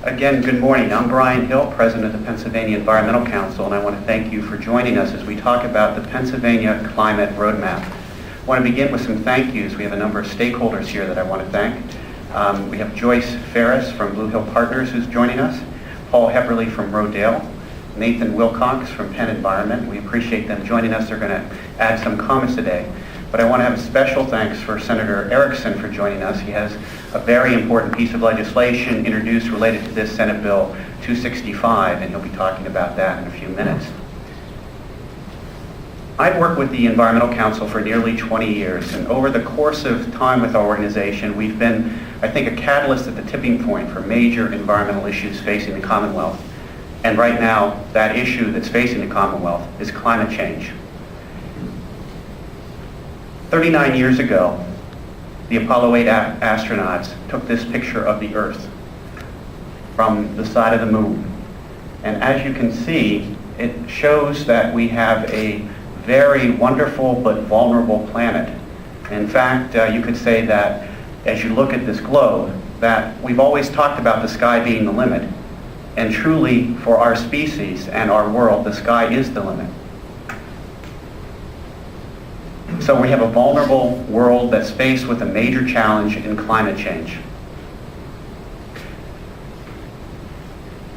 Again, good morning. I'm Brian Hill, President of the Pennsylvania Environmental Council, and I want to thank you for joining us as we talk about the Pennsylvania Climate Roadmap. I want to begin with some thank yous. We have a number of stakeholders here that I want to thank. We have Joyce Ferris from Blue Hill Partners who's joining us, Paul Hepperly from Rodale, Nathan Wilcox from Penn Environment. We appreciate them joining us. They're going to add some comments today. But I want to have a special thanks for Senator Erickson for joining us. He has a very important piece of legislation introduced related to this Senate Bill 265, and he'll be talking about that in a few minutes. I've worked with the Environmental Council for nearly 20 years, and over the course of time with our organization, we've been, I think, a catalyst at the tipping point for major environmental issues facing the Commonwealth. And right now, that issue that's facing the Commonwealth is climate change. 39 years ago, the Apollo 8 astronauts took this picture of the Earth from the side of the moon. And as you can see, it shows that we have a very wonderful but vulnerable planet. In fact, you could say that as you look at this globe, that we've always talked about the sky being the limit. And truly, for our species and our world, the sky is the limit. So we have a vulnerable world that's faced with a major challenge in climate change.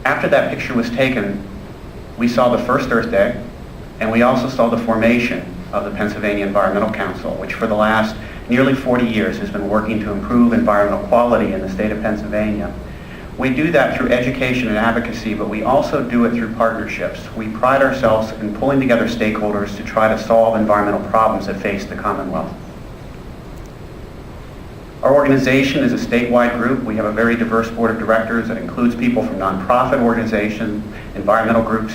After that picture was taken, we saw the first Earth Day, and we also saw the formation of the Pennsylvania Environmental Council, which for the last nearly 40 years has been working to improve environmental quality in the state of Pennsylvania. We do that through education and advocacy, but we also do it through partnerships. We pride ourselves in pulling together stakeholders to try to solve environmental problems that face the Commonwealth. Our organization is a statewide group. We have a very diverse board of directors that includes people from nonprofit organizations, environmental groups.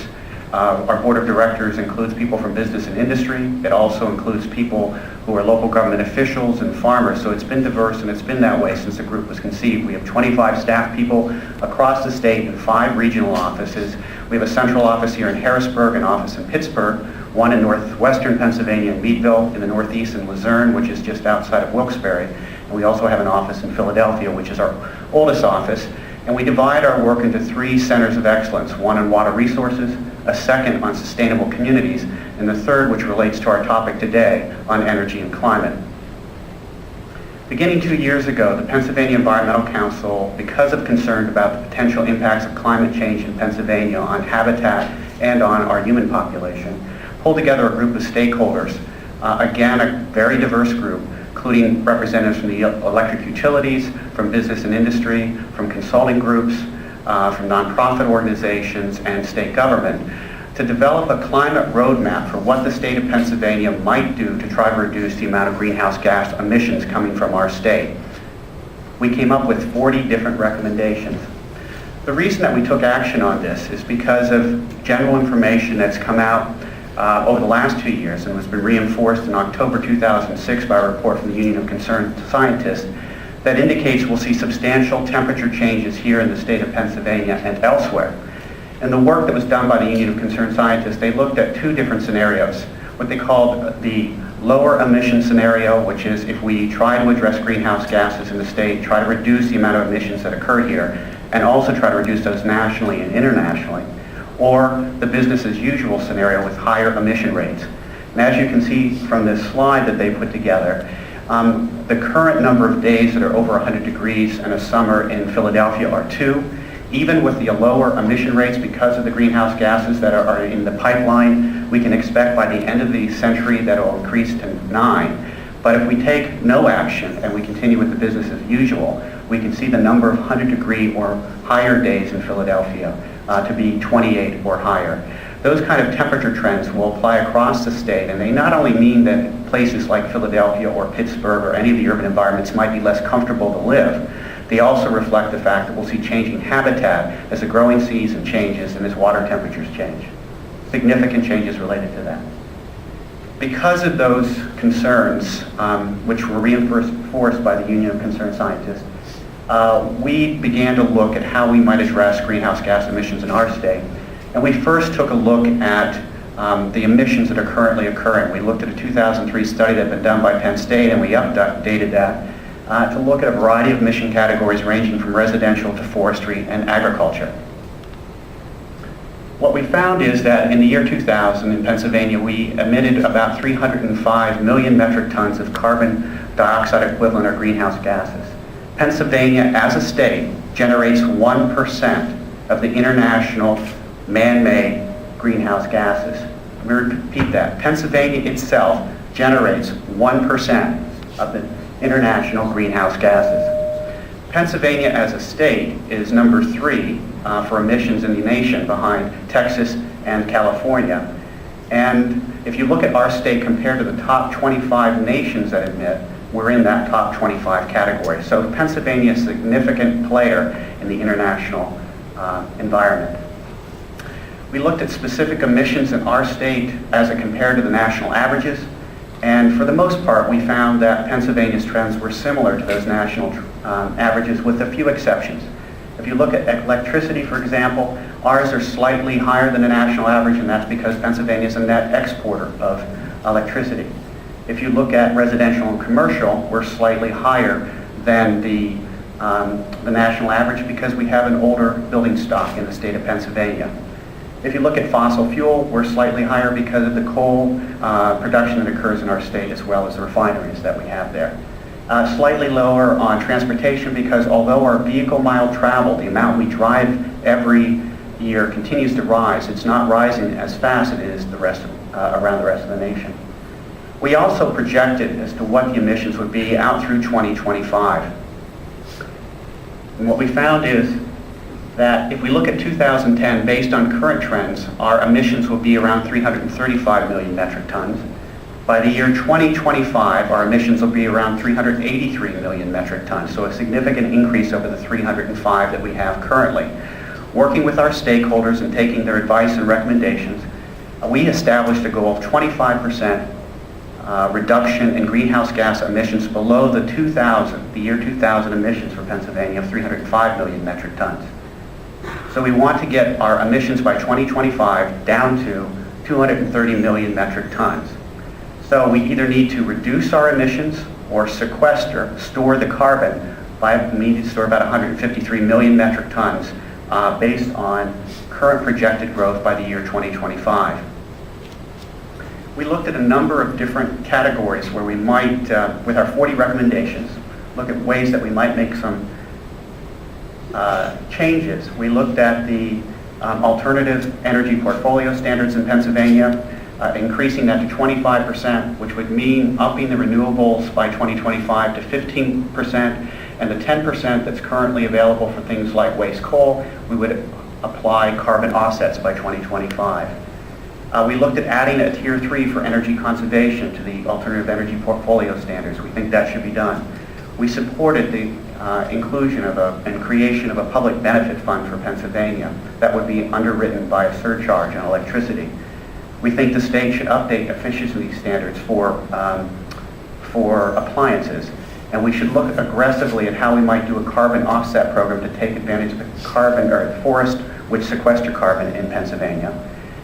Our board of directors includes people from business and industry. It also includes people who are local government officials and farmers. So it's been diverse, and it's been that way since the group was conceived. We have 25 staff people across the state in 5 regional offices. We have a central office here in Harrisburg, an office in Pittsburgh, one in northwestern Pennsylvania in Meadville, in the northeast in Luzerne, which is just outside of Wilkes-Barre. And we also have an office in Philadelphia, which is our oldest office. And we divide our work into 3 centers of excellence, one on water resources, a second on sustainable communities, and the third, which relates to our topic today, on energy and climate. Beginning 2 years ago, the Pennsylvania Environmental Council, because of concern about the potential impacts of climate change in Pennsylvania on habitat and on our human population, pulled together a group of stakeholders, again, a very diverse group, including representatives from the electric utilities, from business and industry, from consulting groups, from nonprofit organizations and state government, to develop a climate roadmap for what the state of Pennsylvania might do to try to reduce the amount of greenhouse gas emissions coming from our state. We came up with 40 different recommendations. The reason that we took action on this is because of general information that's come out over the last 2 years and has been reinforced in October 2006 by a report from the Union of Concerned Scientists that indicates we'll see substantial temperature changes here in the state of Pennsylvania and elsewhere. And the work that was done by the Union of Concerned Scientists, they looked at 2 different scenarios. What they called the lower emission scenario, which is if we try to address greenhouse gases in the state, try to reduce the amount of emissions that occur here, and also try to reduce those nationally and internationally, or the business as usual scenario with higher emission rates. And as you can see from this slide that they put together, the current number of days that are over 100 degrees in a summer in Philadelphia are 2. Even with the lower emission rates because of the greenhouse gases that are in the pipeline, we can expect by the end of the century that it will increase to 9. But if we take no action and we continue with the business as usual, we can see the number of 100-degree or higher days in Philadelphia to be 28 or higher. Those kind of temperature trends will apply across the state, and they not only mean that places like Philadelphia or Pittsburgh or any of the urban environments might be less comfortable to live, they also reflect the fact that we'll see changing habitat as the growing season changes and as water temperatures change. Significant changes related to that. Because of those concerns, which were reinforced by the Union of Concerned Scientists, we began to look at how we might address greenhouse gas emissions in our state. And we first took a look at the emissions that are currently occurring. We looked at a 2003 study that had been done by Penn State, and we updated that to look at a variety of emission categories ranging from residential to forestry and agriculture. What we found is that in the year 2000 in Pennsylvania, we emitted about 305 million metric tons of carbon dioxide equivalent or greenhouse gases. Pennsylvania, as a state, generates 1% of the international man-made greenhouse gases. Let me repeat that. Pennsylvania itself generates 1% of the international greenhouse gases. Pennsylvania as a state is number 3 for emissions in the nation, behind Texas and California. And if you look at our state compared to the top 25 nations that emit, we're in that top 25 category. So Pennsylvania is a significant player in the international environment. We looked at specific emissions in our state as it compared to the national averages, and for the most part we found that Pennsylvania's trends were similar to those national averages, with a few exceptions. If you look at electricity, for example, ours are slightly higher than the national average, and that's because Pennsylvania is a net exporter of electricity. If you look at residential and commercial, we're slightly higher than the national average because we have an older building stock in the state of Pennsylvania. If you look at fossil fuel, we're slightly higher because of the coal production that occurs in our state, as well as the refineries that we have there. Slightly lower on transportation because although our vehicle mile travel, the amount we drive every year, continues to rise, it's not rising as fast as it is around the rest of the nation. We also projected as to what the emissions would be out through 2025. And what we found is that if we look at 2010, based on current trends, our emissions will be around 335 million metric tons. By the year 2025, our emissions will be around 383 million metric tons, so a significant increase over the 305 that we have currently. Working with our stakeholders and taking their advice and recommendations, we established a goal of 25% reduction in greenhouse gas emissions below the year 2000 emissions for Pennsylvania of 305 million metric tons. So we want to get our emissions by 2025 down to 230 million metric tons. So we either need to reduce our emissions or store the carbon. We need to store about 153 million metric tons based on current projected growth by the year 2025. We looked at a number of different categories where we might, with our 40 recommendations, look at ways that we might make some changes. We looked at the alternative energy portfolio standards in Pennsylvania, increasing that to 25%, which would mean upping the renewables by 2025 to 15%, and the 10% that's currently available for things like waste coal, we would apply carbon offsets by 2025. We looked at adding a Tier 3 for energy conservation to the alternative energy portfolio standards. We think that should be done. We supported the inclusion and creation of a public benefit fund for Pennsylvania that would be underwritten by a surcharge on electricity. We think the state should update efficiency standards for appliances, and we should look aggressively at how we might do a carbon offset program to take advantage of the carbon or forest which sequester carbon in Pennsylvania.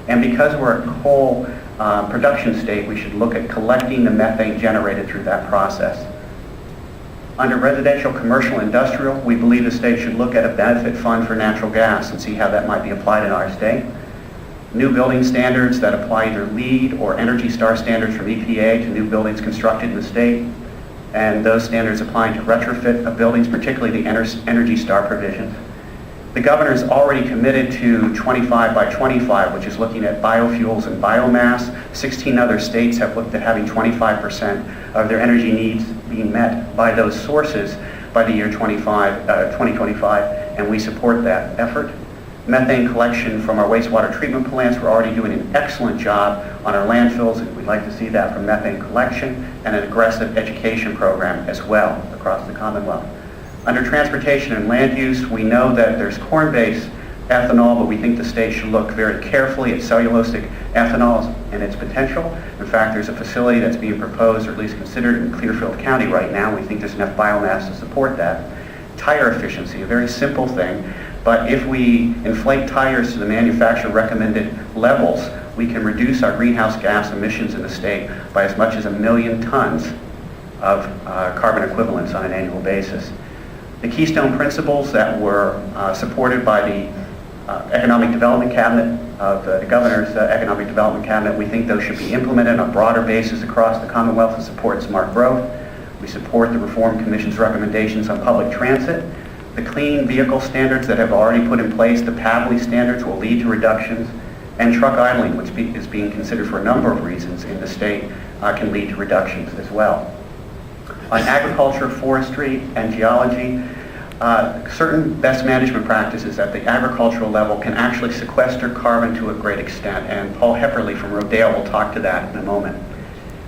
And because we're a coal production state, we should look at collecting the methane generated through that process. Under residential, commercial, industrial, we believe the state should look at a benefit fund for natural gas and see how that might be applied in our state. New building standards that apply either LEED or Energy Star standards from EPA to new buildings constructed in the state, and those standards applying to retrofit of buildings, particularly the Energy Star provisions. The governor's already committed to 25 by 25, which is looking at biofuels and biomass. 16 other states have looked at having 25% of their energy needs being met by those sources by the year 2025, and we support that effort. Methane collection from our wastewater treatment plants, we're already doing an excellent job on our landfills, and we'd like to see that from methane collection, and an aggressive education program as well across the Commonwealth. Under transportation and land use, we know that there's corn-based ethanol, but we think the state should look very carefully at cellulosic ethanol and its potential. In fact, there's a facility that's being proposed, or at least considered, in Clearfield County right now. We think there's enough biomass to support that. Tire efficiency, a very simple thing, but if we inflate tires to the manufacturer recommended levels, we can reduce our greenhouse gas emissions in the state by as much as 1 million tons of carbon equivalents on an annual basis. The keystone principles that were supported by the Economic Development Cabinet of the Governor's Economic Development Cabinet, we think those should be implemented on a broader basis across the Commonwealth to support smart growth. We support the Reform Commission's recommendations on public transit. The clean vehicle standards that have already put in place, the PAVLI standards, will lead to reductions. And truck idling, which is being considered for a number of reasons in the state, can lead to reductions as well. On agriculture, forestry, and geology, certain best management practices at the agricultural level can actually sequester carbon to a great extent, and Paul Hepperly from Rodale will talk to that in a moment.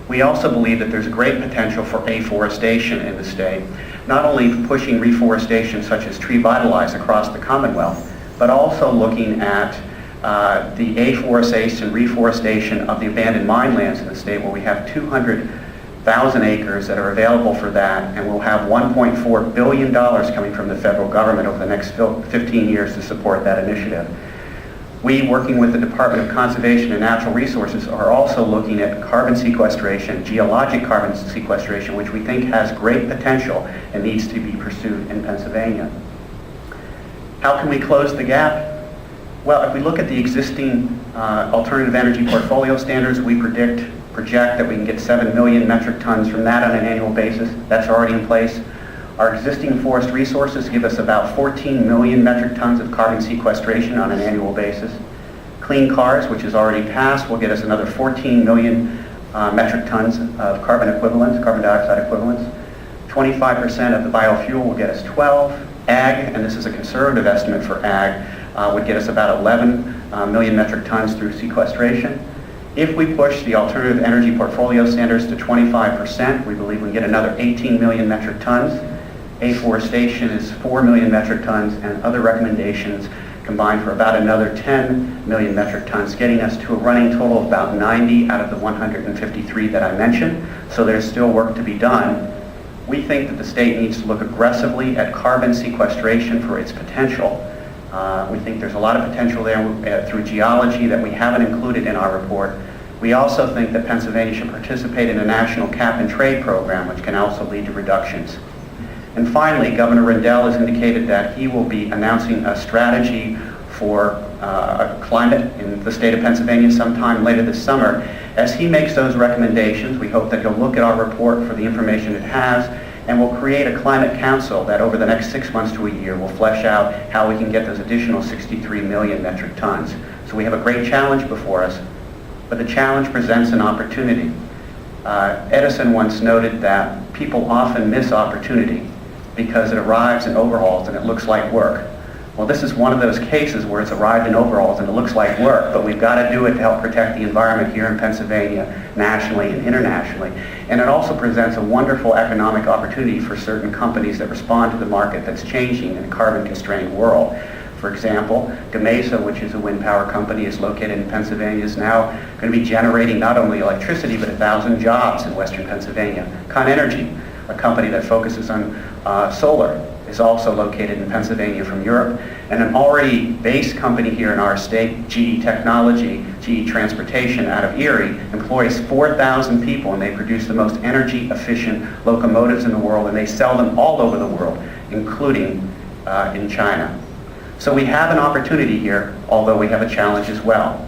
We also believe that there's great potential for afforestation in the state, not only pushing reforestation such as Tree Vitalize across the Commonwealth, but also looking at the afforestation, reforestation of the abandoned mine lands in the state, where we have 200,000 acres that are available for that, and we'll have $1.4 billion coming from the federal government over the next 15 years to support that initiative. We, working with the Department of Conservation and Natural Resources, are also looking at carbon sequestration, geologic carbon sequestration, which we think has great potential and needs to be pursued in Pennsylvania. How can we close the gap? Well, if we look at the existing alternative energy portfolio standards, we project that we can get 7 million metric tons from that on an annual basis. That's already in place. Our existing forest resources give us about 14 million metric tons of carbon sequestration on an annual basis. Clean cars, which is already passed, will get us another 14 million metric tons of carbon equivalents, carbon dioxide equivalents. 25% of the biofuel will get us 12. Ag, and this is a conservative estimate for ag, would get us about 11 million metric tons through sequestration. If we push the alternative energy portfolio standards to 25%, we believe we can get another 18 million metric tons. Afforestation is 4 million metric tons, and other recommendations combined for about another 10 million metric tons, getting us to a running total of about 90 out of the 153 that I mentioned. So there's still work to be done. We think that the state needs to look aggressively at carbon sequestration for its potential. We think there's a lot of potential there through geology that we haven't included in our report. We also think that Pennsylvania should participate in a national cap and trade program, which can also lead to reductions. And finally, Governor Rendell has indicated that he will be announcing a strategy for climate in the state of Pennsylvania sometime later this summer. As he makes those recommendations, we hope that he'll look at our report for the information it has, and we'll create a climate council that over the next 6 months to a year will flesh out how we can get those additional 63 million metric tons. So we have a great challenge before us, but the challenge presents an opportunity. Edison once noted that people often miss opportunity because it arrives in overalls and it looks like work. Well, this is one of those cases where it's arrived in overalls and it looks like work, but we've got to do it to help protect the environment here in Pennsylvania, nationally and internationally. And it also presents a wonderful economic opportunity for certain companies that respond to the market that's changing in a carbon-constrained world. For example, Gamesa, which is a wind power company, is located in Pennsylvania, is now going to be generating not only electricity, but 1,000 jobs in western Pennsylvania. Con Energy, a company that focuses on solar, is also located in Pennsylvania from Europe. And an already based company here in our state, GE Technology, GE Transportation out of Erie, employs 4,000 people, and they produce the most energy efficient locomotives in the world, and they sell them all over the world, including in China. So we have an opportunity here, although we have a challenge as well.